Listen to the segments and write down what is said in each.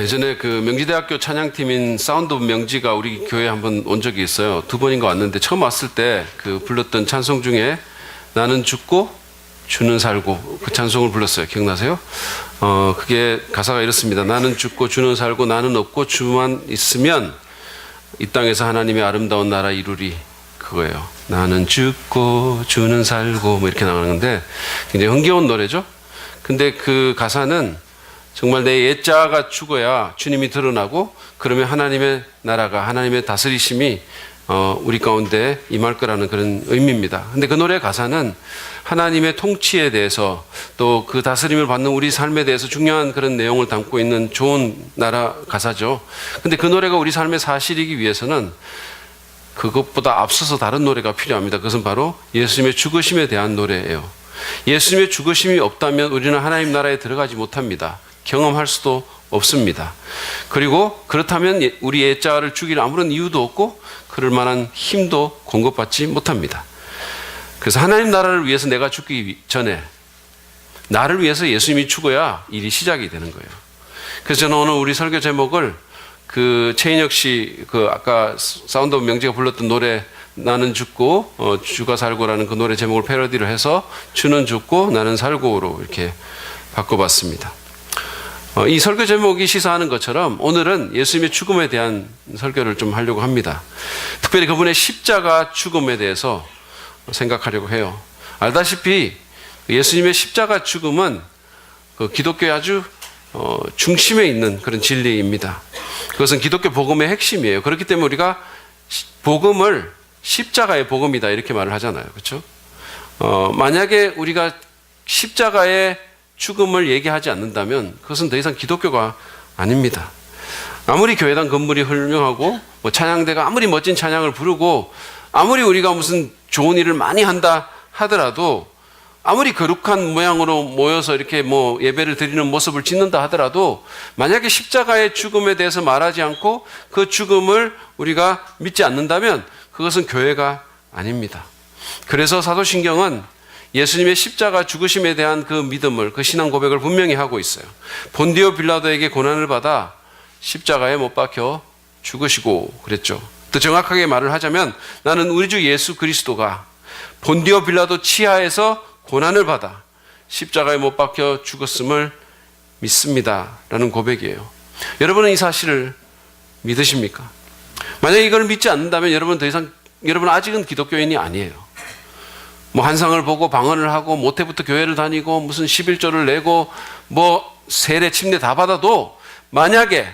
예전에 그 명지대학교 찬양팀인 사운드 오브 명지가 우리 교회에 한번 온 적이 있어요. 2번인가 왔는데 처음 왔을 때 그 불렀던 찬송 중에 나는 죽고 주는 살고 그 찬송을 불렀어요. 기억나세요? 그게 가사가 이렇습니다. 나는 죽고 주는 살고 나는 없고 주만 있으면 이 땅에서 하나님의 아름다운 나라 이루리. 그거예요. 나는 죽고 주는 살고 뭐 이렇게 나가는 건데 굉장히 흥겨운 노래죠. 근데 그 가사는 정말 내 옛자가 죽어야 주님이 드러나고 그러면 하나님의 나라가 하나님의 다스리심이 우리 가운데 임할 거라는 그런 의미입니다. 근데 그 노래 가사는 하나님의 통치에 대해서 또 그 다스림을 받는 우리 삶에 대해서 중요한 그런 내용을 담고 있는 좋은 나라 가사죠. 근데 그 노래가 우리 삶의 사실이기 위해서는 그것보다 앞서서 다른 노래가 필요합니다. 그것은 바로 예수님의 죽으심에 대한 노래예요. 예수님의 죽으심이 없다면 우리는 하나님 나라에 들어가지 못합니다. 경험할 수도 없습니다. 그리고 그렇다면 우리 옛자를 죽일 아무런 이유도 없고 그럴 만한 힘도 공급받지 못합니다. 그래서 하나님 나라를 위해서 내가 죽기 전에 나를 위해서 예수님이 죽어야 일이 시작이 되는 거예요. 그래서 저는 오늘 우리 설교 제목을 그 최인혁 씨 그 아까 사운드 오브 명지가 불렀던 노래 나는 죽고 주가 살고라는 그 노래 제목을 패러디를 해서 주는 죽고 나는 살고로 이렇게 바꿔봤습니다. 이 설교 제목이 시사하는 것처럼 오늘은 예수님의 죽음에 대한 설교를 좀 하려고 합니다. 특별히 그분의 십자가 죽음에 대해서 생각하려고 해요. 알다시피 예수님의 십자가 죽음은 그 기독교의 아주 중심에 있는 그런 진리입니다. 그것은 기독교 복음의 핵심이에요. 그렇기 때문에 우리가 복음을 십자가의 복음이다 이렇게 말을 하잖아요. 그렇죠? 만약에 우리가 십자가의 죽음을 얘기하지 않는다면 그것은 더 이상 기독교가 아닙니다. 아무리 교회당 건물이 훌륭하고 뭐 찬양대가 아무리 멋진 찬양을 부르고 아무리 우리가 무슨 좋은 일을 많이 한다 하더라도 아무리 거룩한 모양으로 모여서 이렇게 뭐 예배를 드리는 모습을 짓는다 하더라도 만약에 십자가의 죽음에 대해서 말하지 않고 그 죽음을 우리가 믿지 않는다면 그것은 교회가 아닙니다. 그래서 사도신경은 예수님의 십자가 죽으심에 대한 그 믿음을 그 신앙 고백을 분명히 하고 있어요. 본디오 빌라도에게 고난을 받아 십자가에 못 박혀 죽으시고 그랬죠. 더 정확하게 말을 하자면 나는 우리 주 예수 그리스도가 본디오 빌라도 치하에서 고난을 받아 십자가에 못 박혀 죽었음을 믿습니다 라는 고백이에요. 여러분은 이 사실을 믿으십니까? 만약에 이걸 믿지 않는다면 여러분 아직은 기독교인이 아니에요. 뭐 한상을 보고 방언을 하고 모태부터 교회를 다니고 무슨 11조를 내고 뭐 세례 침례 다 받아도 만약에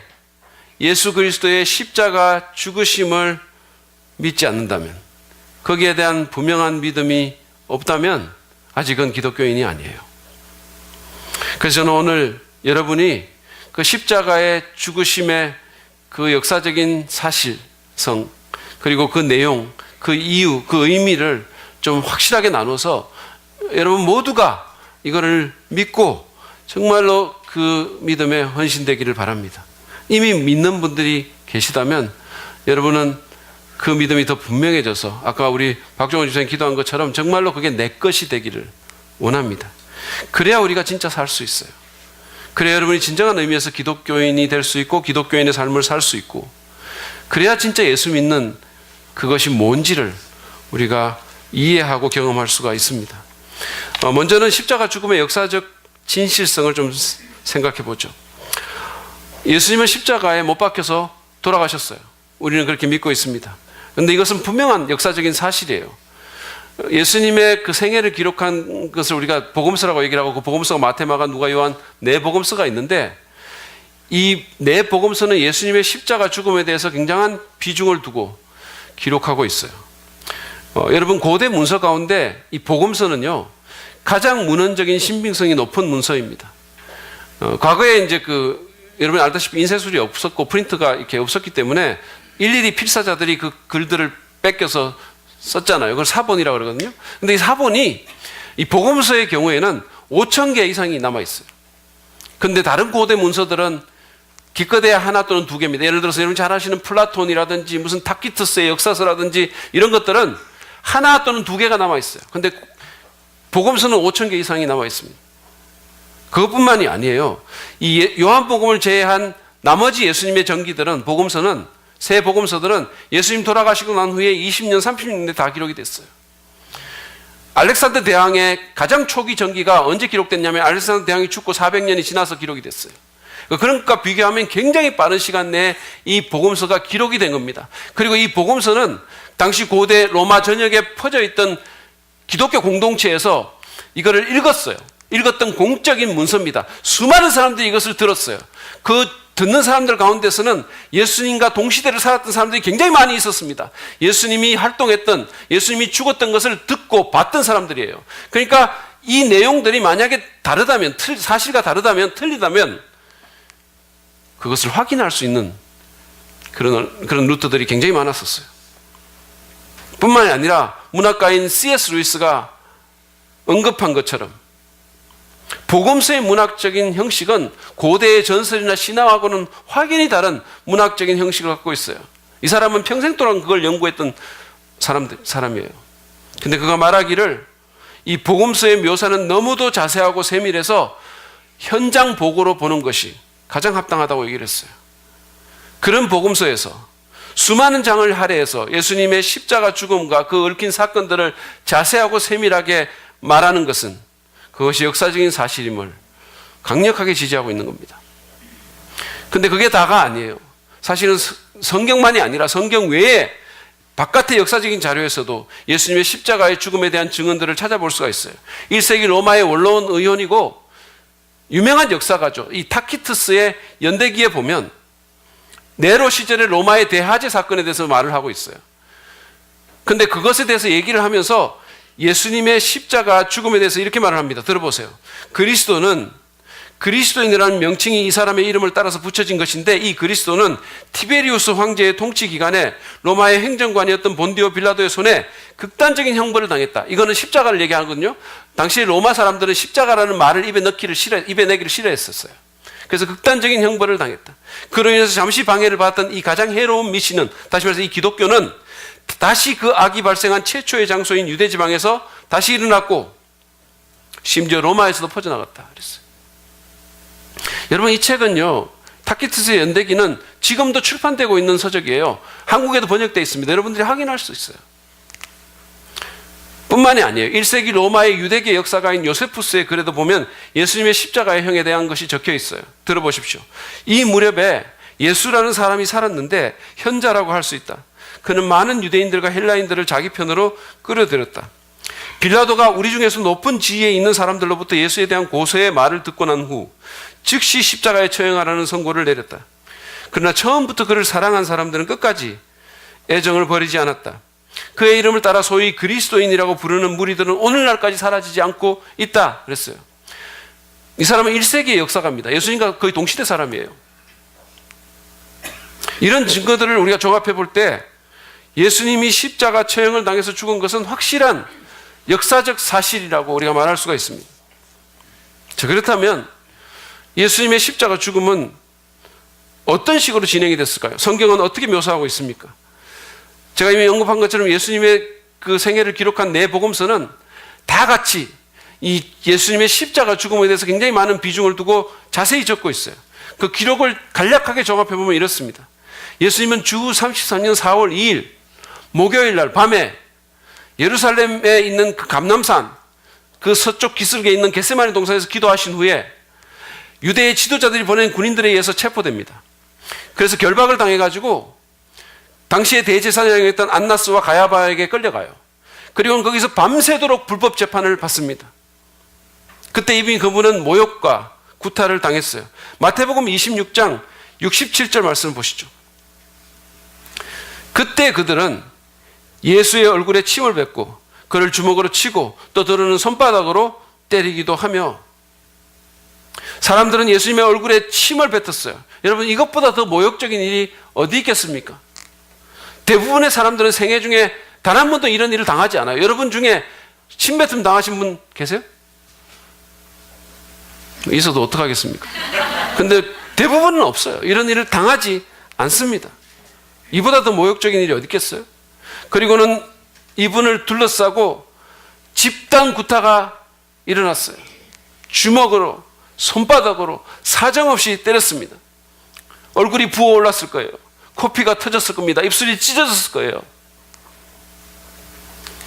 예수 그리스도의 십자가 죽으심을 믿지 않는다면 거기에 대한 분명한 믿음이 없다면 아직은 기독교인이 아니에요. 그래서 저는 오늘 여러분이 그 십자가의 죽으심의 그 역사적인 사실성 그리고 그 내용, 그 이유, 그 의미를 좀 확실하게 나눠서 여러분 모두가 이거를 믿고 정말로 그 믿음에 헌신되기를 바랍니다. 이미 믿는 분들이 계시다면 여러분은 그 믿음이 더 분명해져서 아까 우리 박종원 집사님 기도한 것처럼 정말로 그게 내 것이 되기를 원합니다. 그래야 우리가 진짜 살 수 있어요. 그래야 여러분이 진정한 의미에서 기독교인이 될 수 있고 기독교인의 삶을 살 수 있고 그래야 진짜 예수 믿는 그것이 뭔지를 우리가 이해하고 경험할 수가 있습니다. 먼저는 십자가 죽음의 역사적 진실성을 좀 생각해 보죠. 예수님은 십자가에 못 박혀서 돌아가셨어요. 우리는 그렇게 믿고 있습니다. 그런데 이것은 분명한 역사적인 사실이에요. 예수님의 그 생애를 기록한 것을 우리가 복음서라고 얘기를 하고 그 복음서가 마태, 마가, 누가, 요한 네 복음서가 있는데 이 네 복음서는 예수님의 십자가 죽음에 대해서 굉장한 비중을 두고 기록하고 있어요. 여러분 고대 문서 가운데 이 복음서는요 가장 문헌적인 신빙성이 높은 문서입니다. 과거에 이제 여러분 알다시피 인쇄술이 없었고 프린트가 이렇게 없었기 때문에 일일이 필사자들이 그 글들을 뺏겨서 썼잖아요. 그걸 사본이라고 그러거든요. 근데 이 사본이 이 복음서의 경우에는 5,000개 이상이 남아 있어요. 근데 다른 고대 문서들은 기껏해야 하나 또는 두 개입니다. 예를 들어서 여러분 잘 아시는 플라톤이라든지 무슨 타키투스의 역사서라든지 이런 것들은 하나 또는 두 개가 남아 있어요. 근데 복음서는 5,000개 이상이 남아 있습니다. 그것뿐만이 아니에요. 이 요한복음을 제외한 나머지 예수님의 전기들은, 복음서는, 새 복음서들은 예수님 돌아가시고 난 후에 20년, 30년대 다 기록이 됐어요. 알렉산더 대왕의 가장 초기 전기가 언제 기록됐냐면 알렉산더 대왕이 죽고 400년이 지나서 기록이 됐어요. 그러니까 비교하면 굉장히 빠른 시간 내에 이 복음서가 기록이 된 겁니다. 그리고 이 복음서는 당시 고대 로마 전역에 퍼져 있던 기독교 공동체에서 이거를 읽었어요. 읽었던 공적인 문서입니다. 수많은 사람들이 이것을 들었어요. 그 듣는 사람들 가운데서는 예수님과 동시대를 살았던 사람들이 굉장히 많이 있었습니다. 예수님이 활동했던, 예수님이 죽었던 것을 듣고 봤던 사람들이에요. 그러니까 이 내용들이 만약에 다르다면, 사실과 다르다면, 틀리다면 그것을 확인할 수 있는 그런 루트들이 굉장히 많았었어요. 뿐만이 아니라 문학가인 C.S. 루이스가 언급한 것처럼 복음서의 문학적인 형식은 고대의 전설이나 신화하고는 확연히 다른 문학적인 형식을 갖고 있어요. 이 사람은 평생 동안 그걸 연구했던 사람이에요. 근데 그가 말하기를 이 복음서의 묘사는 너무도 자세하고 세밀해서 현장 보고로 보는 것이 가장 합당하다고 얘기를 했어요. 그런 복음서에서 수많은 장을 할애해서 예수님의 십자가 죽음과 그 얽힌 사건들을 자세하고 세밀하게 말하는 것은 그것이 역사적인 사실임을 강력하게 지지하고 있는 겁니다. 근데 그게 다가 아니에요. 사실은 성경만이 아니라 성경 외에 바깥의 역사적인 자료에서도 예수님의 십자가의 죽음에 대한 증언들을 찾아볼 수가 있어요. 1세기 로마의 원로원 의원이고 유명한 역사가죠. 이 타키투스의 연대기에 보면 네로 시절의 로마의 대화재 사건에 대해서 말을 하고 있어요. 근데 그것에 대해서 얘기를 하면서 예수님의 십자가 죽음에 대해서 이렇게 말을 합니다. 들어보세요. 그리스도인이라는 명칭이 이 사람의 이름을 따라서 붙여진 것인데 이 그리스도는 티베리우스 황제의 통치 기간에 로마의 행정관이었던 본디오 빌라도의 손에 극단적인 형벌을 당했다. 이거는 십자가를 얘기하거든요. 당시 로마 사람들은 십자가라는 말을 입에 내기를 싫어했었어요. 그래서 극단적인 형벌을 당했다. 그로 인해서 잠시 방해를 받았던 이 가장 해로운 미신은, 다시 말해서 이 기독교는 다시 그 악이 발생한 최초의 장소인 유대 지방에서 다시 일어났고 심지어 로마에서도 퍼져나갔다 그랬어요. 여러분, 이 책은요, 타키투스의 연대기는 지금도 출판되고 있는 서적이에요. 한국에도 번역되어 있습니다. 여러분들이 확인할 수 있어요. 뿐만이 아니에요. 1세기 로마의 유대계 역사가인 요세푸스의 글에도 보면 예수님의 십자가의 형에 대한 것이 적혀 있어요. 들어보십시오. 이 무렵에 예수라는 사람이 살았는데 현자라고 할 수 있다. 그는 많은 유대인들과 헬라인들을 자기 편으로 끌어들였다. 빌라도가 우리 중에서 높은 지위에 있는 사람들로부터 예수에 대한 고소의 말을 듣고 난 후 즉시 십자가에 처형하라는 선고를 내렸다. 그러나 처음부터 그를 사랑한 사람들은 끝까지 애정을 버리지 않았다. 그의 이름을 따라 소위 그리스도인이라고 부르는 무리들은 오늘날까지 사라지지 않고 있다 그랬어요. 이 사람은 1세기의 역사가입니다. 예수님과 거의 동시대 사람이에요. 이런 증거들을 우리가 종합해 볼 때 예수님이 십자가 처형을 당해서 죽은 것은 확실한 역사적 사실이라고 우리가 말할 수가 있습니다. 자, 그렇다면 예수님의 십자가 죽음은 어떤 식으로 진행이 됐을까요? 성경은 어떻게 묘사하고 있습니까? 제가 이미 언급한 것처럼 예수님의 그 생애를 기록한 네 복음서는 다 같이 이 예수님의 십자가 죽음에 대해서 굉장히 많은 비중을 두고 자세히 적고 있어요. 그 기록을 간략하게 종합해보면 이렇습니다. 예수님은 주 33년 4월 2일 목요일 날 밤에 예루살렘에 있는 그 감람산, 그 서쪽 기슭에 있는 겟세마네 동산에서 기도하신 후에 유대의 지도자들이 보낸 군인들에 의해서 체포됩니다. 그래서 결박을 당해가지고 당시에 대제사장이었던 했던 안나스와 가야바에게 끌려가요. 그리고 거기서 밤새도록 불법 재판을 받습니다. 그때 이미 그분은 모욕과 구타를 당했어요. 마태복음 26장 67절 말씀을 보시죠. 그때 그들은 예수의 얼굴에 침을 뱉고 그를 주먹으로 치고 또 더러는 손바닥으로 때리기도 하며, 사람들은 예수님의 얼굴에 침을 뱉었어요. 여러분, 이것보다 더 모욕적인 일이 어디 있겠습니까? 대부분의 사람들은 생애 중에 단 한 번도 이런 일을 당하지 않아요. 여러분 중에 침 뱉음 당하신 분 계세요? 있어도 어떡하겠습니까? 근데 대부분은 없어요. 이런 일을 당하지 않습니다. 이보다 더 모욕적인 일이 어디 있겠어요? 그리고는 이분을 둘러싸고 집단 구타가 일어났어요. 주먹으로, 손바닥으로 사정없이 때렸습니다. 얼굴이 부어올랐을 거예요. 코피가 터졌을 겁니다. 입술이 찢어졌을 거예요.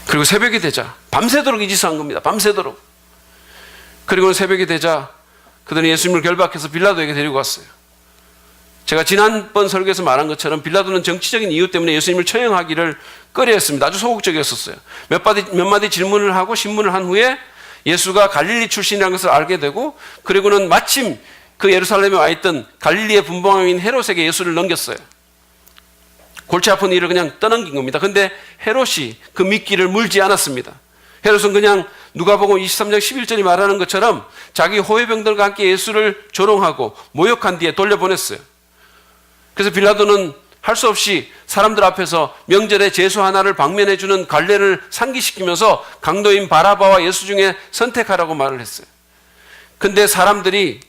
그리고 새벽이 되자 밤새도록 이 짓을 한 겁니다. 밤새도록. 그리고는 새벽이 되자 그들은 예수님을 결박해서 빌라도에게 데리고 갔어요. 제가 지난번 설교에서 말한 것처럼 빌라도는 정치적인 이유 때문에 예수님을 처형하기를 꺼려했습니다. 아주 소극적이었었어요. 몇 마디 질문을 하고 신문을 한 후에 예수가 갈릴리 출신이라는 것을 알게 되고, 그리고는 마침 그 예루살렘에 와 있던 갈릴리의 분봉왕인 헤롯에게 예수를 넘겼어요. 골치 아픈 일을 그냥 떠넘긴 겁니다. 근데 헤롯이 그 미끼를 물지 않았습니다. 헤롯은 그냥 누가복음 23장 11절이 말하는 것처럼 자기 호위병들과 함께 예수를 조롱하고 모욕한 뒤에 돌려보냈어요. 그래서 빌라도는 할 수 없이 사람들 앞에서 명절에 제수 하나를 방면해주는 관례를 상기시키면서 강도인 바라바와 예수 중에 선택하라고 말을 했어요. 근데 사람들이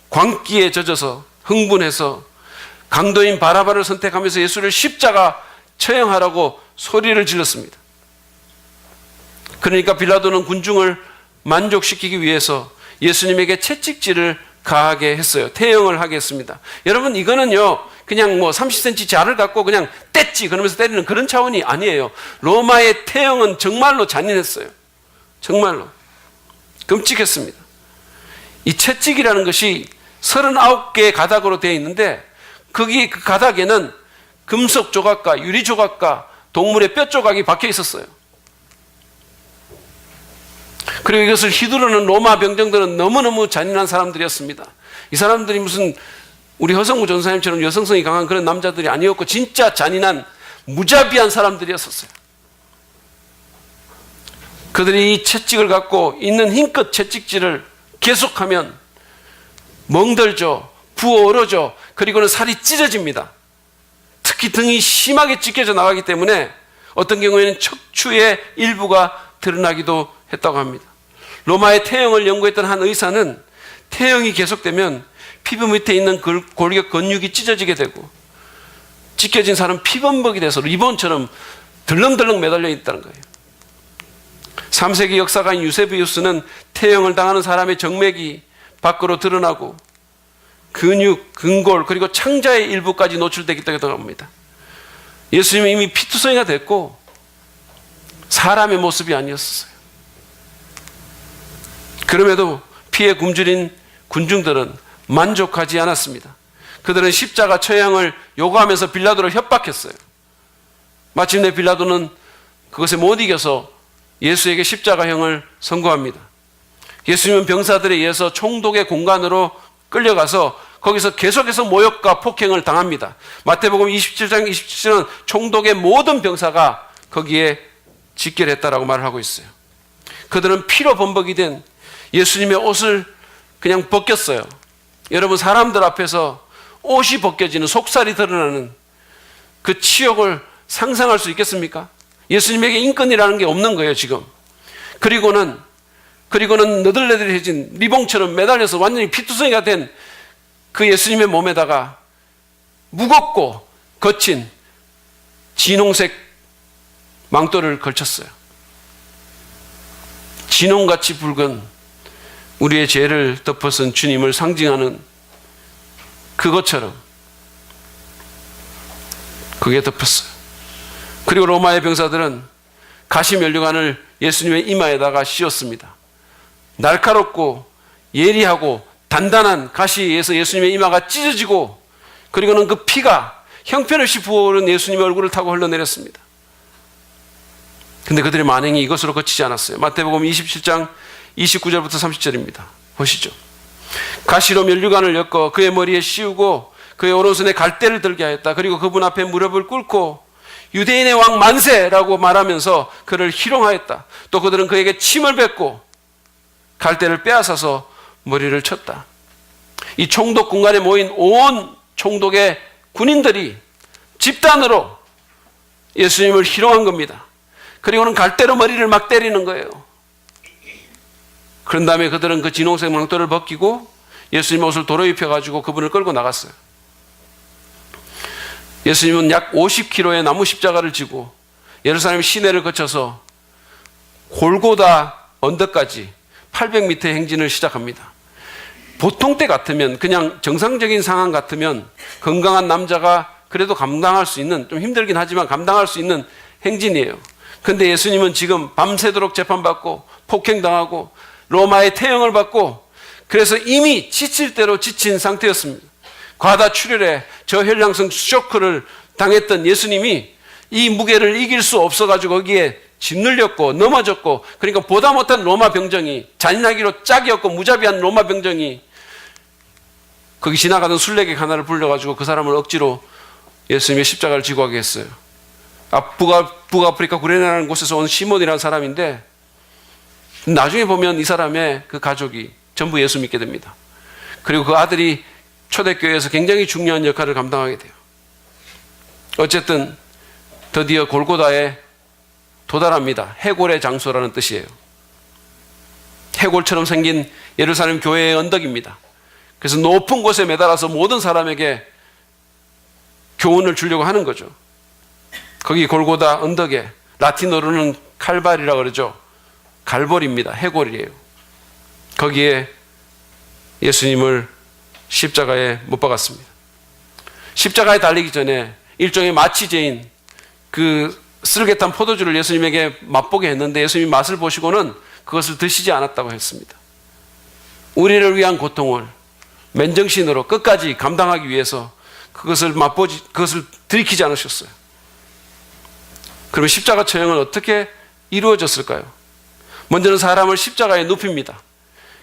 광기에 젖어서 흥분해서 강도인 바라바를 선택하면서 예수를 십자가 처형하라고 소리를 질렀습니다. 그러니까 빌라도는 군중을 만족시키기 위해서 예수님에게 채찍질을 가하게 했어요. 태형을 하게 했습니다. 여러분, 이거는요 그냥 30cm 자를 갖고 그냥 뗐지 그러면서 때리는 그런 차원이 아니에요. 로마의 태형은 정말로 잔인했어요. 정말로 끔찍했습니다. 이 채찍이라는 것이 39개의 가닥으로 되어 있는데 거기 그 가닥에는 금속 조각과 유리 조각과 동물의 뼈 조각이 박혀 있었어요. 그리고 이것을 휘두르는 로마 병정들은 너무너무 잔인한 사람들이었습니다. 이 사람들이 무슨 우리 허성무 전사님처럼 여성성이 강한 그런 남자들이 아니었고 진짜 잔인한 무자비한 사람들이었었어요. 그들이 이 채찍을 갖고 있는 힘껏 채찍질을 계속하면 멍들죠, 부어오르죠, 그리고는 살이 찢어집니다. 특히 등이 심하게 찢겨져 나가기 때문에 어떤 경우에는 척추의 일부가 드러나기도 했다고 합니다. 로마의 태형을 연구했던 한 의사는 태형이 계속되면 피부 밑에 있는 골격 근육이 찢어지게 되고 찢겨진 사람은 피범벅이 돼서 리본처럼 덜렁덜렁 매달려 있다는 거예요. 3세기 역사가인 유세비우스는 태형을 당하는 사람의 정맥이 밖으로 드러나고 근육, 근골 그리고 창자의 일부까지 노출되기 때문에 합니다. 예수님은 이미 피투성이가 됐고 사람의 모습이 아니었어요. 그럼에도 피에 굶주린 군중들은 만족하지 않았습니다. 그들은 십자가 처형을 요구하면서 빌라도를 협박했어요. 마침내 빌라도는 그것에 못 이겨서 예수에게 십자가형을 선고합니다. 예수님은 병사들에 의해서 총독의 공간으로 끌려가서 거기서 계속해서 모욕과 폭행을 당합니다. 마태복음 27장 27절은 총독의 모든 병사가 거기에 직결했다라고 말을 하고 있어요. 그들은 피로 범벅이 된 예수님의 옷을 그냥 벗겼어요. 여러분, 사람들 앞에서 옷이 벗겨지는, 속살이 드러나는 그 치욕을 상상할 수 있겠습니까? 예수님에게 인권이라는 게 없는 거예요, 지금. 그리고는 너덜너덜해진 리봉처럼 매달려서 완전히 피투성이가 된 그 예수님의 몸에다가 무겁고 거친 진홍색 망토를 걸쳤어요. 진홍같이 붉은 우리의 죄를 덮어쓴 주님을 상징하는 그것처럼 그게 덮였어요. 그리고 로마의 병사들은 가시 면류관을 예수님의 이마에다가 씌웠습니다. 날카롭고 예리하고 단단한 가시에 의해서 예수님의 이마가 찢어지고 그리고는 그 피가 형편없이 부어오른 예수님의 얼굴을 타고 흘러내렸습니다. 근데 그들의 만행이 이것으로 그치지 않았어요. 마태복음 27장 29절부터 30절입니다. 보시죠. 가시로 면류관을 엮어 그의 머리에 씌우고 그의 오른손에 갈대를 들게 하였다. 그리고 그분 앞에 무릎을 꿇고 유대인의 왕 만세라고 말하면서 그를 희롱하였다. 또 그들은 그에게 침을 뱉고 갈대를 빼앗아서 머리를 쳤다. 이 총독 공간에 모인 온 총독의 군인들이 집단으로 예수님을 희롱한 겁니다. 그리고는 갈대로 머리를 막 때리는 거예요. 그런 다음에 그들은 그 진홍색 망토를 벗기고 예수님 옷을 도로 입혀가지고 그분을 끌고 나갔어요. 예수님은 약 50kg의 나무 십자가를 지고 예루살렘 시내를 거쳐서 골고다 언덕까지 800m 행진을 시작합니다. 보통 때 같으면, 그냥 정상적인 상황 같으면 건강한 남자가 그래도 감당할 수 있는, 좀 힘들긴 하지만 감당할 수 있는 행진이에요. 근데 예수님은 지금 밤새도록 재판받고 폭행당하고 로마의 태형을 받고, 그래서 이미 지칠 대로 지친 상태였습니다. 과다출혈에 저혈량성 쇼크를 당했던 예수님이 이 무게를 이길 수 없어가지고 거기에 짓눌렸고 넘어졌고, 그러니까 보다 못한 로마 병정이, 잔인하기로 짝이 없고 무자비한 로마 병정이 거기 지나가던 순례객 하나를 불러가지고 그 사람을 억지로 예수님의 십자가를 지고 가게 했어요. 북아프리카 구레나라는 곳에서 온 시몬이라는 사람인데, 나중에 보면 이 사람의 그 가족이 전부 예수 믿게 됩니다. 그리고 그 아들이 초대교회에서 굉장히 중요한 역할을 감당하게 돼요. 어쨌든 드디어 골고다에 도달합니다. 해골의 장소라는 뜻이에요. 해골처럼 생긴 예루살렘 교회의 언덕입니다. 그래서 높은 곳에 매달아서 모든 사람에게 교훈을 주려고 하는 거죠. 거기 골고다 언덕에, 라틴어로는 칼바리라고 그러죠. 갈보리입니다. 해골이에요. 거기에 예수님을 십자가에 못 박았습니다. 십자가에 달리기 전에 일종의 마취제인 그 쓸개탄 포도주를 예수님에게 맛보게 했는데, 예수님이 맛을 보시고는 그것을 드시지 않았다고 했습니다. 우리를 위한 고통을 맨정신으로 끝까지 감당하기 위해서 그것을 들이키지 않으셨어요. 그러면 십자가 처형은 어떻게 이루어졌을까요? 먼저는 사람을 십자가에 눕힙니다.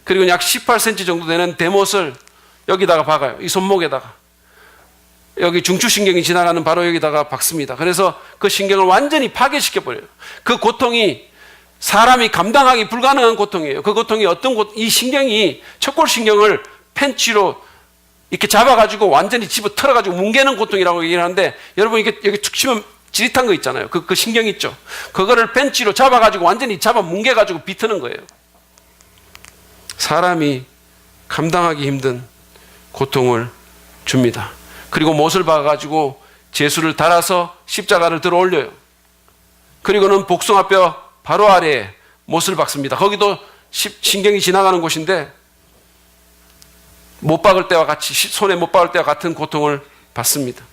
그리고 약 18cm 정도 되는 대못을 여기다가 박아요. 이 손목에다가. 여기 중추신경이 지나가는 바로 여기다가 박습니다. 그래서 그 신경을 완전히 파괴시켜버려요. 그 고통이 사람이 감당하기 불가능한 고통이에요. 그 고통이 이 신경이, 척골신경을 펜치로 이렇게 잡아가지고 완전히 집어 털어가지고 뭉개는 고통이라고 얘기를 하는데, 여러분 이게 여기 툭 치면 지릿한 거 있잖아요. 그 신경 있죠. 그거를 펜치로 잡아가지고 완전히 잡아 뭉개가지고 비트는 거예요. 사람이 감당하기 힘든 고통을 줍니다. 그리고 못을 박아가지고 제수를 달아서 십자가를 들어 올려요. 그리고는 복숭아뼈 바로 아래에 못을 박습니다. 거기도 신경이 지나가는 곳인데, 못 박을 때와 같이, 손에 못 박을 때와 같은 고통을 받습니다.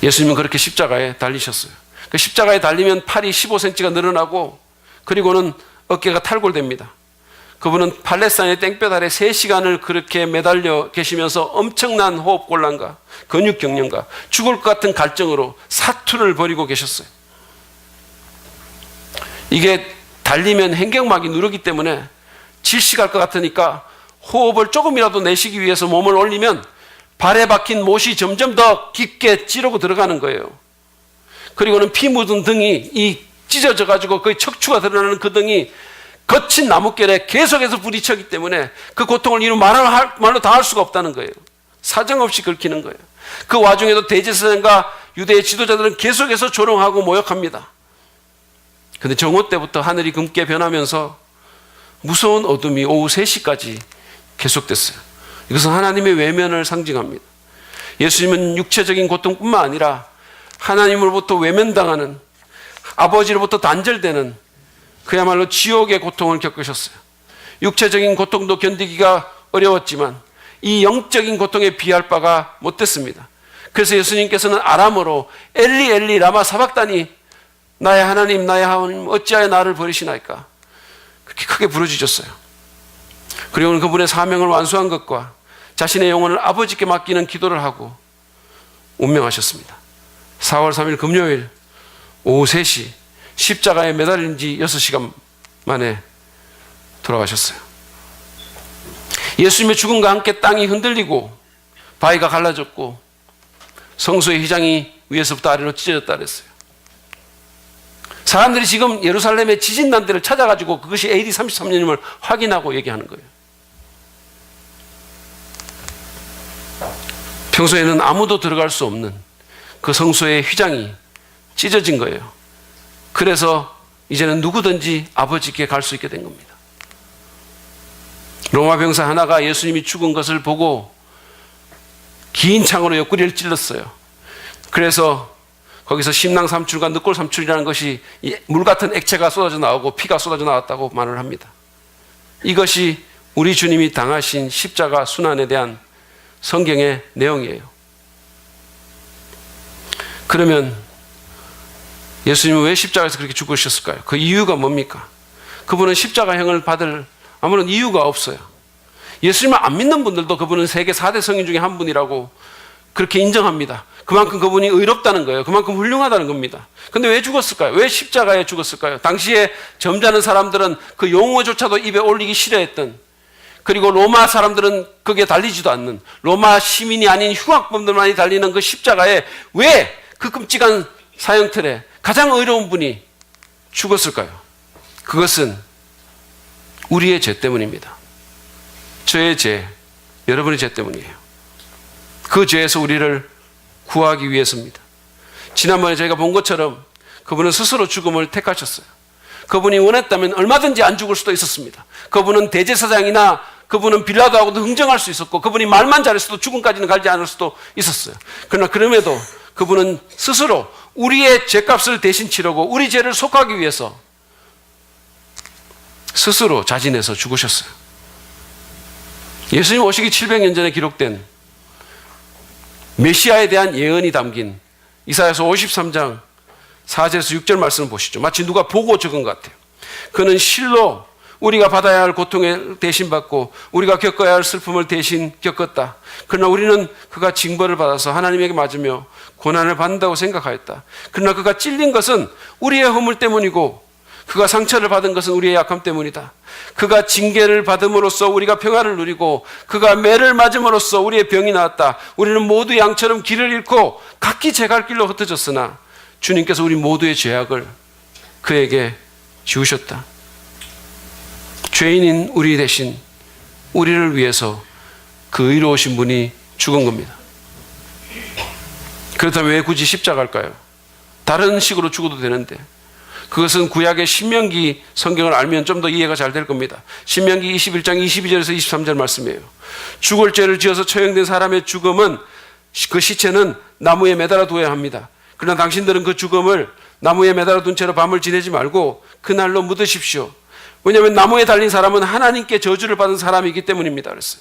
예수님은 그렇게 십자가에 달리셨어요. 그 십자가에 달리면 팔이 15cm가 늘어나고, 그리고는 어깨가 탈골됩니다. 그분은 팔레스타인의 땡볕 아래 3시간을 그렇게 매달려 계시면서 엄청난 호흡곤란과 근육경련과 죽을 것 같은 갈증으로 사투를 벌이고 계셨어요. 이게 달리면 횡격막이 누르기 때문에 질식할 것 같으니까 호흡을 조금이라도 내쉬기 위해서 몸을 올리면 발에 박힌 못이 점점 더 깊게 찌르고 들어가는 거예요. 그리고는 피 묻은 등이 찢어져 가지고 거의 척추가 드러나는 그 등이 거친 나뭇결에 계속해서 부딪히기 때문에 그 고통을 이루 말로 다 할 수가 없다는 거예요. 사정없이 긁히는 거예요. 그 와중에도 대제사장과 유대의 지도자들은 계속해서 조롱하고 모욕합니다. 그런데 정오 때부터 하늘이 금게 변하면서 무서운 어둠이 오후 3시까지 계속됐어요. 이것은 하나님의 외면을 상징합니다. 예수님은 육체적인 고통뿐만 아니라 하나님으로부터 외면당하는, 아버지로부터 단절되는 그야말로 지옥의 고통을 겪으셨어요. 육체적인 고통도 견디기가 어려웠지만 이 영적인 고통에 비할 바가 못됐습니다. 그래서 예수님께서는 아람어로 엘리 엘리 라마 사박다니, 나의 하나님 나의 하나님 어찌하여 나를 버리시나이까, 그렇게 크게 부르짖었어요. 그리고는 그분의 사명을 완수한 것과 자신의 영혼을 아버지께 맡기는 기도를 하고 운명하셨습니다. 4월 3일 금요일 오후 3시 십자가에 매달린 지 6시간 만에 돌아가셨어요. 예수님의 죽음과 함께 땅이 흔들리고 바위가 갈라졌고 성소의 휘장이 위에서부터 아래로 찢어졌다 그랬어요. 사람들이 지금 예루살렘의 지진난 데를 찾아가지고 그것이 AD 33년임을 확인하고 얘기하는 거예요. 평소에는 아무도 들어갈 수 없는 그 성소의 휘장이 찢어진 거예요. 그래서 이제는 누구든지 아버지께 갈 수 있게 된 겁니다. 로마 병사 하나가 예수님이 죽은 것을 보고 긴 창으로 옆구리를 찔렀어요. 그래서 거기서 심낭삼출과 늑골삼출이라는 것이 물 같은 액체가 쏟아져 나오고 피가 쏟아져 나왔다고 말을 합니다. 이것이 우리 주님이 당하신 십자가 순환에 대한 성경의 내용이에요. 그러면 예수님은 왜 십자가에서 그렇게 죽으셨을까요? 그 이유가 뭡니까? 그분은 십자가형을 받을 아무런 이유가 없어요. 예수님을 안 믿는 분들도 그분은 세계 4대 성인 중에 한 분이라고 그렇게 인정합니다. 그만큼 그분이 의롭다는 거예요. 그만큼 훌륭하다는 겁니다. 근데 왜 죽었을까요? 왜 십자가에 죽었을까요? 당시에 점잖은 사람들은 그 용어조차도 입에 올리기 싫어했던, 그리고 로마 사람들은 거기에 달리지도 않는, 로마 시민이 아닌 흉악범들만이 달리는 그 십자가에 왜 그 끔찍한 사형틀에 가장 의로운 분이 죽었을까요? 그것은 우리의 죄 때문입니다. 저의 죄, 여러분의 죄 때문이에요. 그 죄에서 우리를 구하기 위해서입니다. 지난번에 저희가 본 것처럼 그분은 스스로 죽음을 택하셨어요. 그분이 원했다면 얼마든지 안 죽을 수도 있었습니다. 그분은 대제사장이나 그분은 빌라도하고도 흥정할 수 있었고, 그분이 말만 잘했어도 죽음까지는 가지 않을 수도 있었어요. 그러나 그럼에도 그분은 스스로 우리의 죄값을 대신 치르고 우리 죄를 속하기 위해서 스스로 자진해서 죽으셨어요. 예수님 오시기 700년 전에 기록된 메시아에 대한 예언이 담긴 이사야서 53장 4절에서 6절 말씀을 보시죠. 마치 누가 보고 적은 것 같아요. 그는 실로 우리가 받아야 할 고통을 대신 받고 우리가 겪어야 할 슬픔을 대신 겪었다. 그러나 우리는 그가 징벌을 받아서 하나님에게 맞으며 고난을 받는다고 생각하였다. 그러나 그가 찔린 것은 우리의 허물 때문이고 그가 상처를 받은 것은 우리의 약함 때문이다. 그가 징계를 받음으로써 우리가 평화를 누리고 그가 매를 맞음으로써 우리의 병이 나았다. 우리는 모두 양처럼 길을 잃고 각기 제 갈 길로 흩어졌으나 주님께서 우리 모두의 죄악을 그에게 지우셨다. 죄인인 우리 대신 우리를 위해서 그 의로우신 분이 죽은 겁니다. 그렇다면 왜 굳이 십자가일까요? 다른 식으로 죽어도 되는데, 그것은 구약의 신명기 성경을 알면 좀 더 이해가 잘 될 겁니다. 신명기 21장 22절에서 23절 말씀이에요. 죽을 죄를 지어서 처형된 사람의 죽음은, 그 시체는 나무에 매달아 두어야 합니다. 그러나 당신들은 그 죽음을 나무에 매달아 둔 채로 밤을 지내지 말고 그날로 묻으십시오. 왜냐하면 나무에 달린 사람은 하나님께 저주를 받은 사람이기 때문입니다. 그랬어요.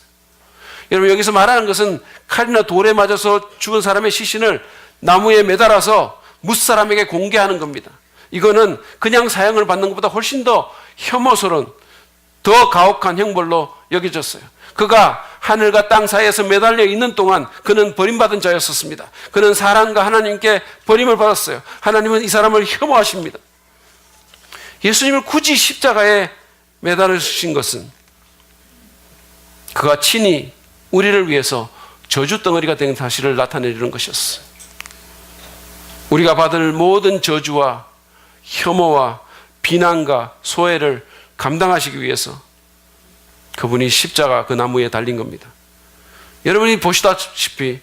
여러분, 여기서 말하는 것은 칼이나 돌에 맞아서 죽은 사람의 시신을 나무에 매달아서 뭇사람에게 공개하는 겁니다. 이거는 그냥 사형을 받는 것보다 훨씬 더 혐오스러운, 더 가혹한 형벌로 여겨졌어요. 그가 하늘과 땅 사이에서 매달려 있는 동안 그는 버림받은 자였었습니다. 그는 사람과 하나님께 버림을 받았어요. 하나님은 이 사람을 혐오하십니다. 예수님을 굳이 십자가에 매달으신 것은 그가 친히 우리를 위해서 저주덩어리가 된 사실을 나타내주는 것이었어요. 우리가 받을 모든 저주와 혐오와 비난과 소외를 감당하시기 위해서 그분이 십자가 그 나무에 달린 겁니다. 여러분이 보시다시피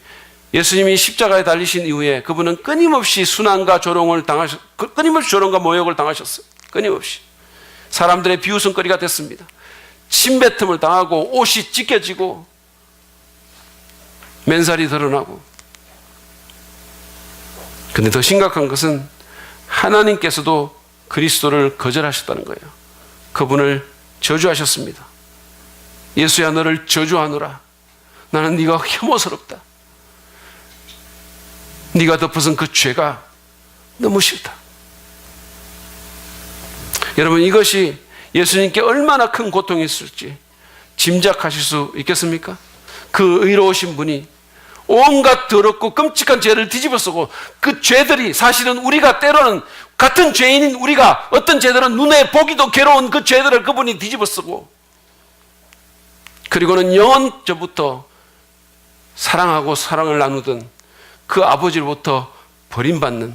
예수님이 십자가에 달리신 이후에 그분은 끊임없이 순환과 조롱을 끊임없이 조롱과 모욕을 당하셨어요. 끊임없이. 사람들의 비웃음거리가 됐습니다. 침뱉음을 당하고 옷이 찢겨지고 맨살이 드러나고. 근데 더 심각한 것은 하나님께서도 그리스도를 거절하셨다는 거예요. 그분을 저주하셨습니다. 예수야, 너를 저주하노라. 나는 네가 혐오스럽다. 네가 덮어선 그 죄가 너무 싫다. 여러분, 이것이 예수님께 얼마나 큰 고통이 있을지 짐작하실 수 있겠습니까? 그 의로우신 분이 온갖 더럽고 끔찍한 죄를 뒤집어쓰고, 그 죄들이 사실은 우리가 때로는 같은 죄인인 우리가 어떤 죄들은 눈에 보기도 괴로운 그 죄들을 그분이 뒤집어쓰고, 그리고는 영원전부터 사랑하고 사랑을 나누던 그 아버지로부터 버림받는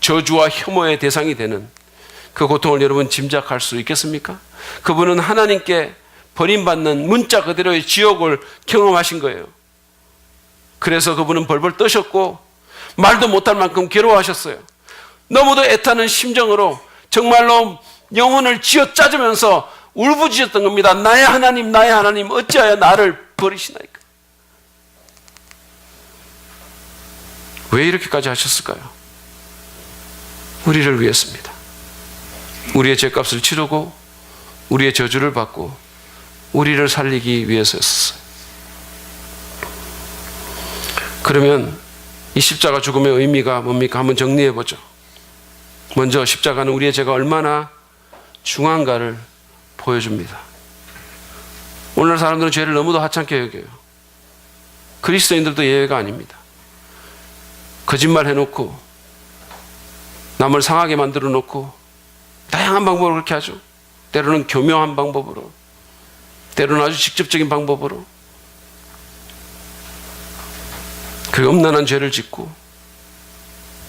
저주와 혐오의 대상이 되는 그 고통을 여러분 짐작할 수 있겠습니까? 그분은 하나님께 버림받는 문자 그대로의 지옥을 경험하신 거예요. 그래서 그분은 벌벌 떠셨고 말도 못할 만큼 괴로워하셨어요. 너무도 애타는 심정으로 정말로 영혼을 쥐어짜주면서 울부짖었던 겁니다. 나의 하나님, 나의 하나님, 어찌하여 나를 버리시나이까? 왜 이렇게까지 하셨을까요? 우리를 위해서입니다. 우리의 죄값을 치르고 우리의 저주를 받고 우리를 살리기 위해서였어요. 그러면 이 십자가 죽음의 의미가 뭡니까? 한번 정리해 보죠. 먼저 십자가는 우리의 죄가 얼마나 중한가를 보여줍니다. 오늘날 사람들은 죄를 너무도 하찮게 여겨요. 그리스도인들도 예외가 아닙니다. 거짓말 해놓고 남을 상하게 만들어 놓고 다양한 방법으로 그렇게 하죠. 때로는 교묘한 방법으로, 때로는 아주 직접적인 방법으로, 그리고 엄난한 죄를 짓고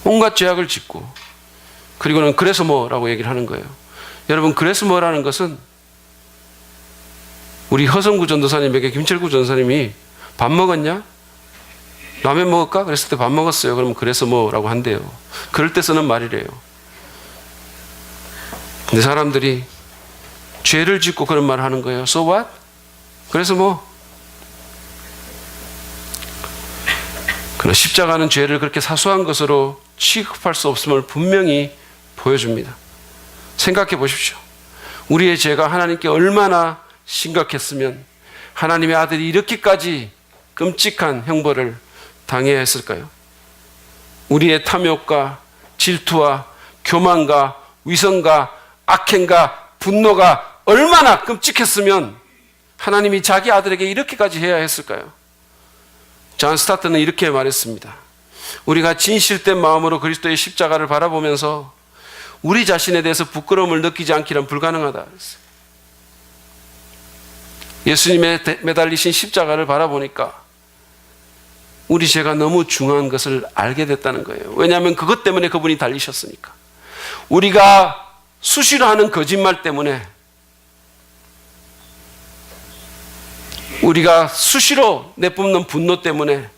온갖 죄악을 짓고, 그리고는 그래서 뭐라고 얘기를 하는 거예요. 여러분, 그래서 뭐라는 것은 우리 허성구 전도사님에게 김철구 전도사님이 밥 먹었냐? 라면 먹을까? 그랬을 때 밥 먹었어요. 그러면 그래서 뭐라고 한대요. 그럴 때 쓰는 말이래요. 근데 사람들이 죄를 짓고 그런 말을 하는 거예요. So what? 그래서 뭐? 그러나 십자가는 죄를 그렇게 사소한 것으로 취급할 수 없음을 분명히 보여줍니다. 생각해 보십시오. 우리의 죄가 하나님께 얼마나 심각했으면 하나님의 아들이 이렇게까지 끔찍한 형벌을 당해야 했을까요? 우리의 탐욕과 질투와 교만과 위선과 악행과 분노가 얼마나 끔찍했으면 하나님이 자기 아들에게 이렇게까지 해야 했을까요? 존 스타트는 이렇게 말했습니다. 우리가 진실된 마음으로 그리스도의 십자가를 바라보면서 우리 자신에 대해서 부끄러움을 느끼지 않기란 불가능하다. 예수님의 매달리신 십자가를 바라보니까 우리 죄가 너무 중요한 것을 알게 됐다는 거예요. 왜냐하면 그것 때문에 그분이 달리셨으니까. 우리가 수시로 하는 거짓말 때문에, 우리가 수시로 내뿜는 분노 때문에,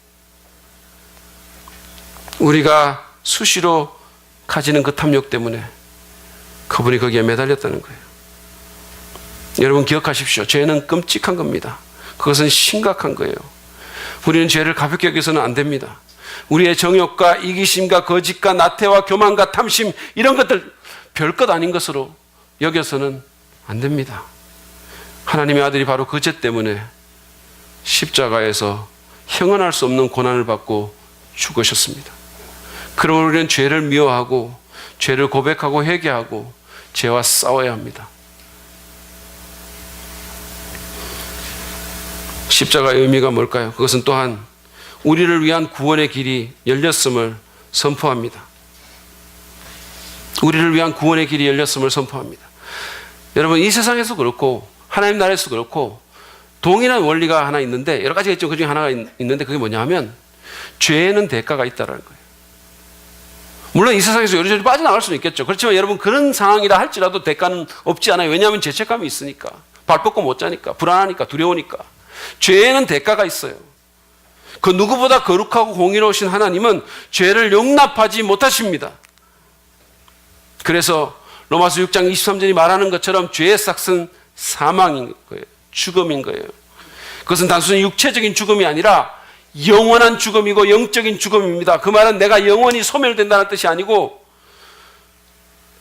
우리가 수시로 가지는 그 탐욕 때문에 그분이 거기에 매달렸다는 거예요. 여러분 기억하십시오. 죄는 끔찍한 겁니다. 그것은 심각한 거예요. 우리는 죄를 가볍게 여겨서는 안 됩니다. 우리의 정욕과 이기심과 거짓과 나태와 교만과 탐심, 이런 것들 별것 아닌 것으로 여겨서는 안 됩니다. 하나님의 아들이 바로 그 죄 때문에 십자가에서 형언할 수 없는 고난을 받고 죽으셨습니다. 그러므로 우리는 죄를 미워하고 죄를 고백하고 회개하고 죄와 싸워야 합니다. 십자가의 의미가 뭘까요? 그것은 또한 우리를 위한 구원의 길이 열렸음을 선포합니다. 우리를 위한 구원의 길이 열렸음을 선포합니다. 여러분, 이 세상에서 그렇고 하나님 나라에서 그렇고 동일한 원리가 하나 있는데, 여러 가지가 있죠. 그중에 하나가 있는데 그게 뭐냐 하면 죄에는 대가가 있다는 거예요. 물론 이 세상에서 요리조리 빠져나갈 수는 있겠죠. 그렇지만 여러분, 그런 상황이라 할지라도 대가는 없지 않아요. 왜냐하면 죄책감이 있으니까, 발 뻗고 못 자니까, 불안하니까, 두려우니까. 죄에는 대가가 있어요. 그 누구보다 거룩하고 공의로우신 하나님은 죄를 용납하지 못하십니다. 그래서 로마서 6장 23절이 말하는 것처럼 죄의 삭은 사망인 거예요. 죽음인 거예요. 그것은 단순히 육체적인 죽음이 아니라 영원한 죽음이고 영적인 죽음입니다. 그 말은 내가 영원히 소멸된다는 뜻이 아니고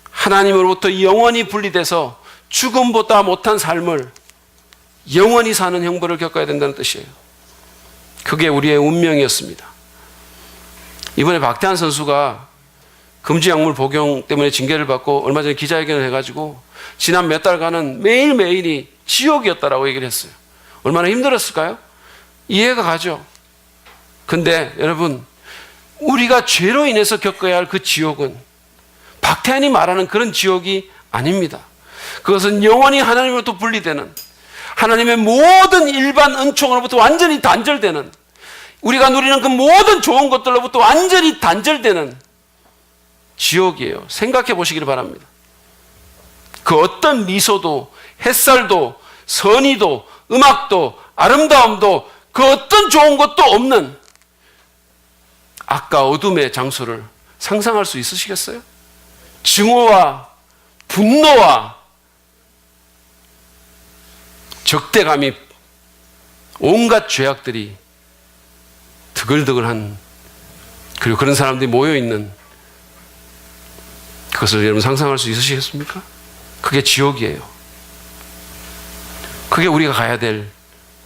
하나님으로부터 영원히 분리돼서 죽음보다 못한 삶을 영원히 사는 형벌을 겪어야 된다는 뜻이에요. 그게 우리의 운명이었습니다. 이번에 박태환 선수가 금지약물 복용 때문에 징계를 받고 얼마 전에 기자회견을 해가지고 지난 몇 달간은 매일매일이 지옥이었다라고 얘기를 했어요. 얼마나 힘들었을까요? 이해가 가죠. 근데 여러분, 우리가 죄로 인해서 겪어야 할 그 지옥은 박태환이 말하는 그런 지옥이 아닙니다. 그것은 영원히 하나님으로부터 분리되는, 하나님의 모든 일반 은총으로부터 완전히 단절되는, 우리가 누리는 그 모든 좋은 것들로부터 완전히 단절되는 지옥이에요. 생각해 보시기를 바랍니다. 그 어떤 미소도, 햇살도, 선의도, 음악도, 아름다움도, 그 어떤 좋은 것도 없는 악과 어둠의 장소를 상상할 수 있으시겠어요? 증오와 분노와 적대감이, 온갖 죄악들이 드글드글한, 그리고 그런 사람들이 모여있는, 그것을 여러분 상상할 수 있으시겠습니까? 그게 지옥이에요. 그게 우리가 가야 될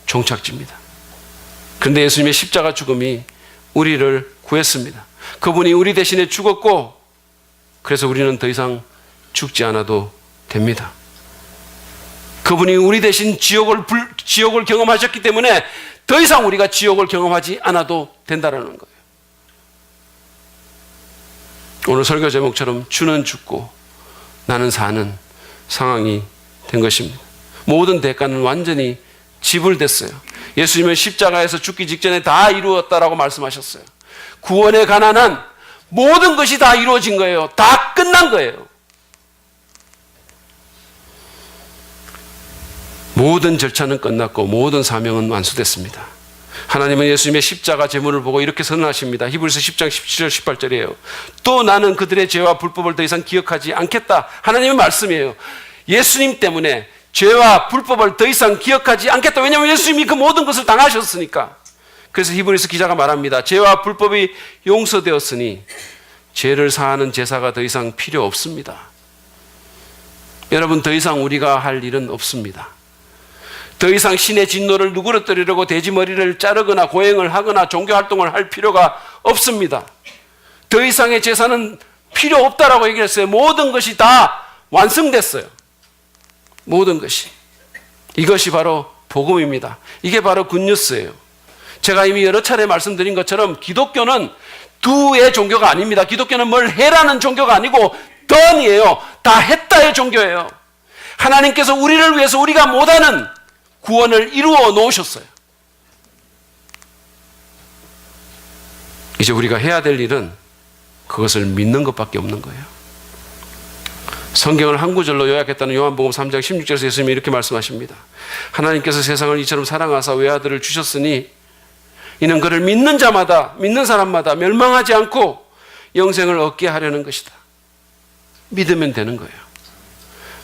종착지입니다. 그런데 예수님의 십자가 죽음이 우리를 구했습니다. 그분이 우리 대신에 죽었고, 그래서 우리는 더 이상 죽지 않아도 됩니다. 그분이 우리 대신 지옥을 경험하셨기 때문에 더 이상 우리가 지옥을 경험하지 않아도 된다는 거예요. 오늘 설교 제목처럼 주는 죽고 나는 사는 상황이 된 것입니다. 모든 대가는 완전히 지불됐어요. 예수님은 십자가에서 죽기 직전에 다 이루었다라고 말씀하셨어요. 구원에 관한 한 모든 것이 다 이루어진 거예요. 다 끝난 거예요. 모든 절차는 끝났고 모든 사명은 완수됐습니다. 하나님은 예수님의 십자가 제물을 보고 이렇게 선언하십니다. 히브리서 10장 17절 18절이에요. 또 나는 그들의 죄와 불법을 더 이상 기억하지 않겠다. 하나님의 말씀이에요. 예수님 때문에 죄와 불법을 더 이상 기억하지 않겠다. 왜냐하면 예수님이 그 모든 것을 당하셨으니까. 그래서 히브리서 기자가 말합니다. 죄와 불법이 용서되었으니 죄를 사하는 제사가 더 이상 필요 없습니다. 여러분, 더 이상 우리가 할 일은 없습니다. 더 이상 신의 진노를 누그러뜨리려고 돼지머리를 자르거나 고행을 하거나 종교활동을 할 필요가 없습니다. 더 이상의 제사는 필요 없다라고 얘기했어요. 모든 것이 다 완성됐어요. 모든 것이. 이것이 바로 복음입니다. 이게 바로 굿뉴스예요. 제가 이미 여러 차례 말씀드린 것처럼 기독교는 두의 종교가 아닙니다. 기독교는 뭘 해라는 종교가 아니고 던이에요. 다 했다의 종교예요. 하나님께서 우리를 위해서 우리가 못하는 구원을 이루어 놓으셨어요. 이제 우리가 해야 될 일은 그것을 믿는 것밖에 없는 거예요. 성경을 한 구절로 요약했다는 요한복음 3장 16절에서 예수님이 이렇게 말씀하십니다. 하나님께서 세상을 이처럼 사랑하사 외아들을 주셨으니 이는 그를 믿는 자마다, 믿는 사람마다 멸망하지 않고 영생을 얻게 하려는 것이다. 믿으면 되는 거예요.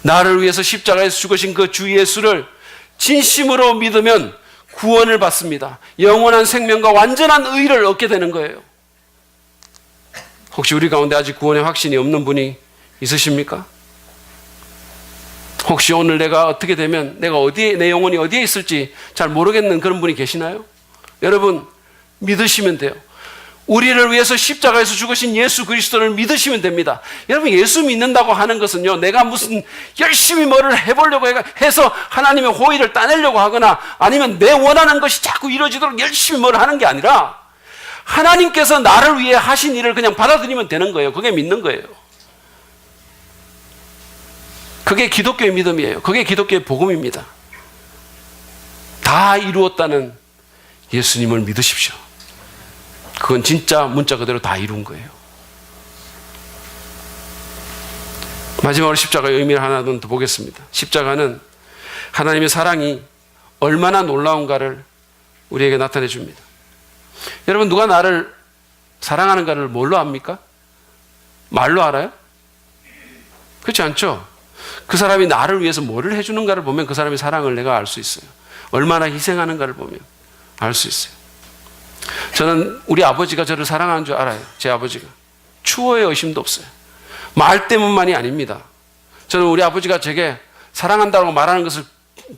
나를 위해서 십자가에서 죽으신 그 주 예수를 진심으로 믿으면 구원을 받습니다. 영원한 생명과 완전한 의를 얻게 되는 거예요. 혹시 우리 가운데 아직 구원의 확신이 없는 분이 있으십니까? 혹시 오늘 내가 어떻게 되면 내가 어디에, 내 영혼이 어디에 있을지 잘 모르겠는 그런 분이 계시나요? 여러분, 믿으시면 돼요. 우리를 위해서 십자가에서 죽으신 예수 그리스도를 믿으시면 됩니다. 여러분, 예수 믿는다고 하는 것은요, 내가 무슨 열심히 뭐를 해보려고 해서 하나님의 호의를 따내려고 하거나 아니면 내 원하는 것이 자꾸 이루어지도록 열심히 뭘 하는 게 아니라 하나님께서 나를 위해 하신 일을 그냥 받아들이면 되는 거예요. 그게 믿는 거예요. 그게 기독교의 믿음이에요. 그게 기독교의 복음입니다. 다 이루었다는 예수님을 믿으십시오. 그건 진짜 문자 그대로 다 이룬 거예요. 마지막으로 십자가의 의미를 하나 더 보겠습니다. 십자가는 하나님의 사랑이 얼마나 놀라운가를 우리에게 나타내 줍니다. 여러분, 누가 나를 사랑하는가를 뭘로 압니까? 말로 알아요? 그렇지 않죠? 그 사람이 나를 위해서 뭐를 해주는가를 보면 그 사람의 사랑을 내가 알 수 있어요. 얼마나 희생하는가를 보면 알 수 있어요. 저는 우리 아버지가 저를 사랑하는 줄 알아요. 제 아버지가. 추호의 의심도 없어요. 말 때문만이 아닙니다. 저는 우리 아버지가 제게 사랑한다고 말하는 것을,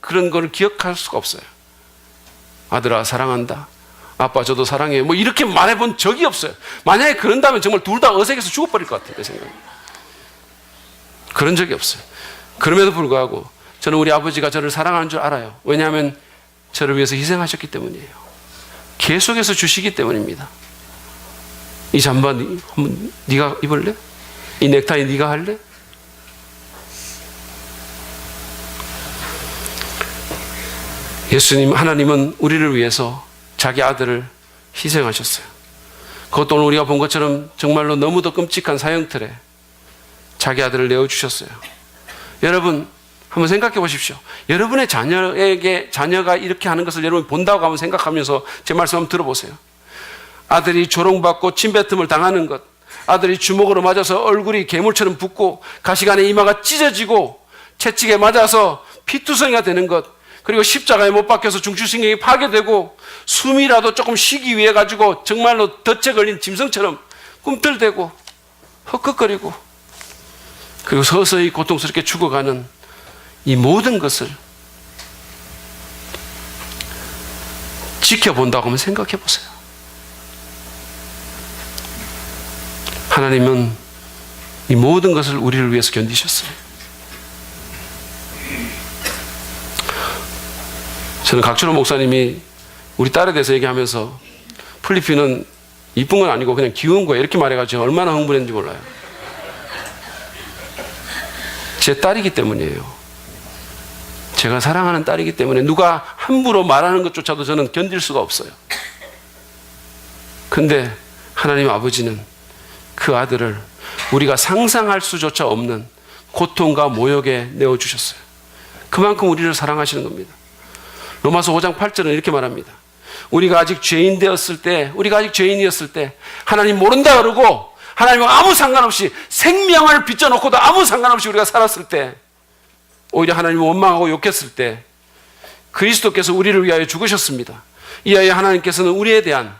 그런 걸 기억할 수가 없어요. 아들아, 사랑한다. 아빠, 저도 사랑해요. 뭐 이렇게 말해본 적이 없어요. 만약에 그런다면 정말 둘 다 어색해서 죽어버릴 것 같아요. 내 생각에. 그런 적이 없어요. 그럼에도 불구하고 저는 우리 아버지가 저를 사랑하는 줄 알아요. 왜냐하면 저를 위해서 희생하셨기 때문이에요. 계속해서 주시기 때문입니다. 이 잠바 한번 네가 입을래? 이 넥타이 네가 할래? 예수님, 하나님은 우리를 위해서 자기 아들을 희생하셨어요. 그것도 오늘 우리가 본 것처럼 정말로 너무도 끔찍한 사형틀에 자기 아들을 내어주셨어요. 여러분, 한번 생각해 보십시오. 여러분의 자녀가 이렇게 하는 것을 여러분이 본다고 한번 생각하면서 제 말씀 한번 들어보세요. 아들이 조롱받고 침뱉음을 당하는 것, 아들이 주먹으로 맞아서 얼굴이 괴물처럼 붓고 가시관에 이마가 찢어지고 채찍에 맞아서 피투성이가 되는 것, 그리고 십자가에 못 박혀서 중추신경이 파괴되고 숨이라도 조금 쉬기 위해 가지고 정말로 덫에 걸린 짐승처럼 꿈틀대고 헉헉거리고 그리고 서서히 고통스럽게 죽어가는 이 모든 것을 지켜본다고 하면 생각해 보세요. 하나님은 이 모든 것을 우리를 위해서 견디셨어요. 저는 각준호 목사님이 우리 딸에 대해서 얘기하면서 플리피는 이쁜 건 아니고 그냥 귀여운 거예요, 이렇게 말해가지고 얼마나 흥분했는지 몰라요. 제 딸이기 때문이에요. 제가 사랑하는 딸이기 때문에 누가 함부로 말하는 것조차도 저는 견딜 수가 없어요. 근데 하나님 아버지는 그 아들을 우리가 상상할 수조차 없는 고통과 모욕에 내어주셨어요. 그만큼 우리를 사랑하시는 겁니다. 로마서 5장 8절은 이렇게 말합니다. 우리가 아직 죄인이었을 때 하나님 모른다 그러고 하나님과 아무 상관없이 생명을 빚어놓고도 아무 상관없이 우리가 살았을 때, 오히려 하나님을 원망하고 욕했을 때 그리스도께서 우리를 위하여 죽으셨습니다. 이하여 하나님께서는 우리에 대한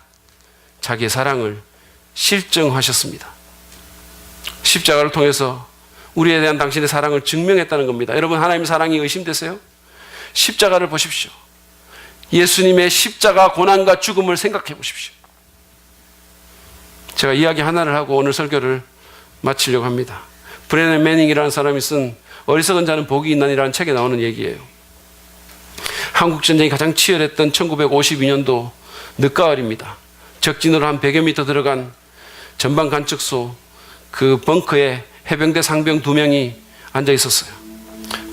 자기의 사랑을 실증하셨습니다. 십자가를 통해서 우리에 대한 당신의 사랑을 증명했다는 겁니다. 여러분, 하나님의 사랑이 의심되세요? 십자가를 보십시오. 예수님의 십자가 고난과 죽음을 생각해 보십시오. 제가 이야기 하나를 하고 오늘 설교를 마치려고 합니다. 브레넨 매닝이라는 사람이 쓴 어리석은 자는 복이 있나니라는 책에 나오는 얘기예요. 한국전쟁이 가장 치열했던 1952년도 늦가을입니다. 적진으로 한 100여 미터 들어간 전방 관측소 그 벙커에 해병대 상병 2명이 앉아 있었어요.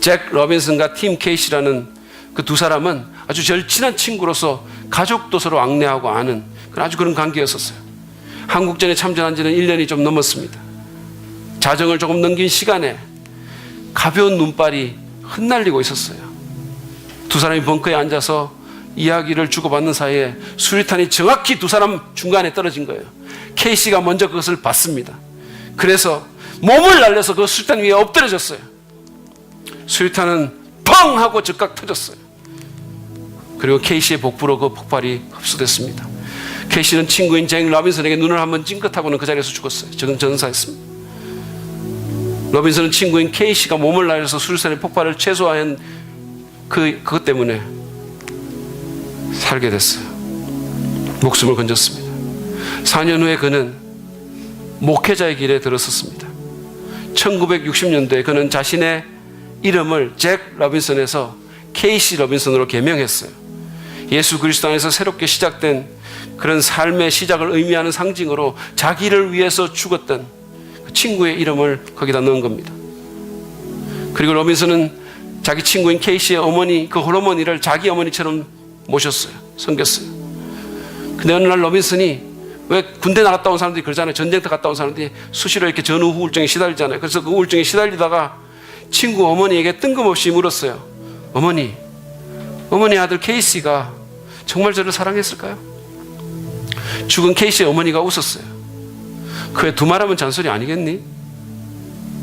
잭 로빈슨과 팀 케이시라는 그 두 사람은 아주 절친한 친구로서 가족도 서로 악내하고 아는 아주 그런 관계였었어요. 한국전에 참전한 지는 1년이 좀 넘었습니다. 자정을 조금 넘긴 시간에 가벼운 눈발이 흩날리고 있었어요. 두 사람이 벙커에 앉아서 이야기를 주고받는 사이에 수류탄이 정확히 두 사람 중간에 떨어진 거예요. 케이시가 먼저 그것을 봤습니다. 그래서 몸을 날려서 그 수류탄 위에 엎드려졌어요. 수류탄은 펑 하고 즉각 터졌어요. 그리고 케이시의 복부로 그 폭발이 흡수됐습니다. 케이시는 친구인 잭 로빈슨에게 눈을 한번 찡긋하고는 그 자리에서 죽었어요. 전사했습니다. 로빈슨은 친구인 케이시가 몸을 날려서 수류탄의 폭발을 최소화한 그것 때문에 살게 됐어요. 목숨을 건졌습니다. 4년 후에 그는 목회자의 길에 들어섰습니다. 1960년도에 그는 자신의 이름을 잭 로빈슨에서 케이시 로빈슨으로 개명했어요. 예수 그리스도 안에서 새롭게 시작된 그런 삶의 시작을 의미하는 상징으로 자기를 위해서 죽었던 그 친구의 이름을 거기다 넣은 겁니다. 그리고 로빈슨은 자기 친구인 케이시의 어머니, 그 홀어머니를 자기 어머니처럼 모셨어요. 섬겼어요. 근데 어느 날 로빈슨이, 왜 군대 나갔다 온 사람들이 그러잖아요. 전쟁터 갔다 온 사람들이 수시로 이렇게 전후 우울증에 시달리잖아요. 그래서 그 우울증에 시달리다가 친구 어머니에게 뜬금없이 물었어요. 어머니 아들 케이시가 정말 저를 사랑했을까요? 죽은 케이시의 어머니가 웃었어요. 그게 두말하면 잔소리 아니겠니?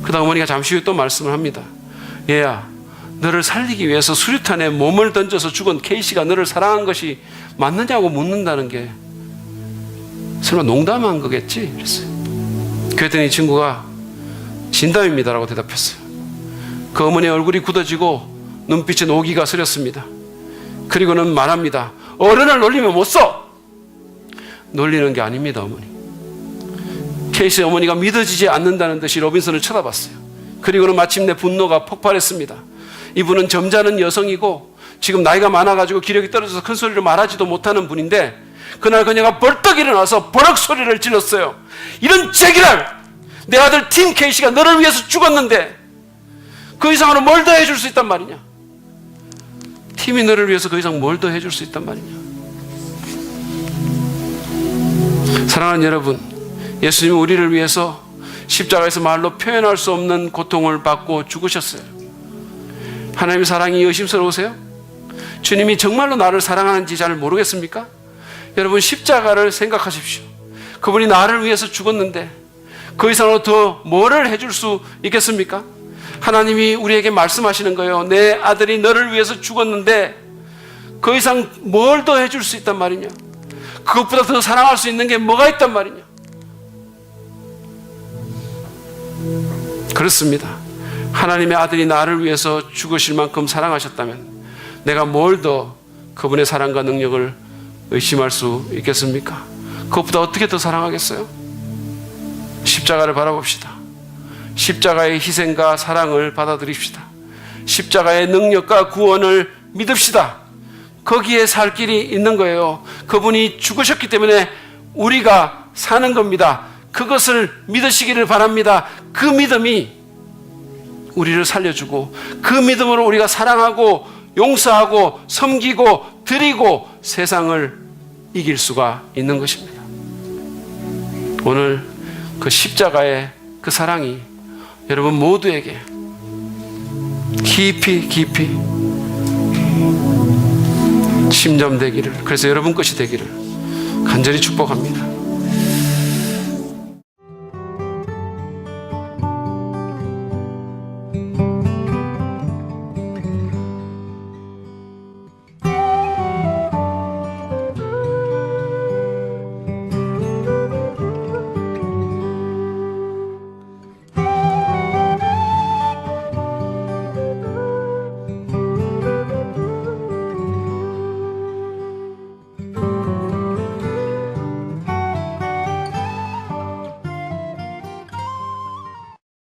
그다음 어머니가 잠시 후에 또 말씀을 합니다. 얘야, 너를 살리기 위해서 수류탄에 몸을 던져서 죽은 케이시가 너를 사랑한 것이 맞느냐고 묻는다는 게 설마 농담한 거겠지? 그랬어요. 그랬더니 친구가 진담입니다라고 대답했어요. 그 어머니의 얼굴이 굳어지고 눈빛에 노기가 서렸습니다. 그리고는 말합니다. 어른을 놀리면 못 써! 놀리는 게 아닙니다, 어머니. 케이시의 어머니가 믿어지지 않는다는 듯이 로빈슨을 쳐다봤어요. 그리고는 마침내 분노가 폭발했습니다. 이분은 점잖은 여성이고 지금 나이가 많아가지고 기력이 떨어져서 큰 소리를 말하지도 못하는 분인데, 그날 그녀가 벌떡 일어나서 버럭 소리를 질렀어요. 이런 제기랄! 내 아들 팀 케이시가 너를 위해서 죽었는데 그 이상으로 뭘 더 해줄 수 있단 말이냐? 팀이 너를 위해서 그 이상 뭘 더 해줄 수 있단 말이냐? 사랑하는 여러분, 예수님은 우리를 위해서 십자가에서 말로 표현할 수 없는 고통을 받고 죽으셨어요. 하나님의 사랑이 의심스러우세요? 주님이 정말로 나를 사랑하는지 잘 모르겠습니까? 여러분, 십자가를 생각하십시오. 그분이 나를 위해서 죽었는데 그 이상으로 더 뭐를 해줄 수 있겠습니까? 하나님이 우리에게 말씀하시는 거예요. 내 아들이 너를 위해서 죽었는데 그 이상 뭘 더 해줄 수 있단 말이냐? 그것보다 더 사랑할 수 있는 게 뭐가 있단 말이냐? 그렇습니다. 하나님의 아들이 나를 위해서 죽으실 만큼 사랑하셨다면 내가 뭘 더 그분의 사랑과 능력을 의심할 수 있겠습니까? 그것보다 어떻게 더 사랑하겠어요? 십자가를 바라봅시다. 십자가의 희생과 사랑을 받아들입시다. 십자가의 능력과 구원을 믿읍시다. 거기에 살 길이 있는 거예요. 그분이 죽으셨기 때문에 우리가 사는 겁니다. 그것을 믿으시기를 바랍니다. 그 믿음이 우리를 살려주고 그 믿음으로 우리가 사랑하고 용서하고 섬기고 드리고 세상을 이길 수가 있는 것입니다. 오늘 그 십자가의 그 사랑이 여러분 모두에게 깊이 침잠되기를, 그래서 여러분 것이 되기를 간절히 축복합니다.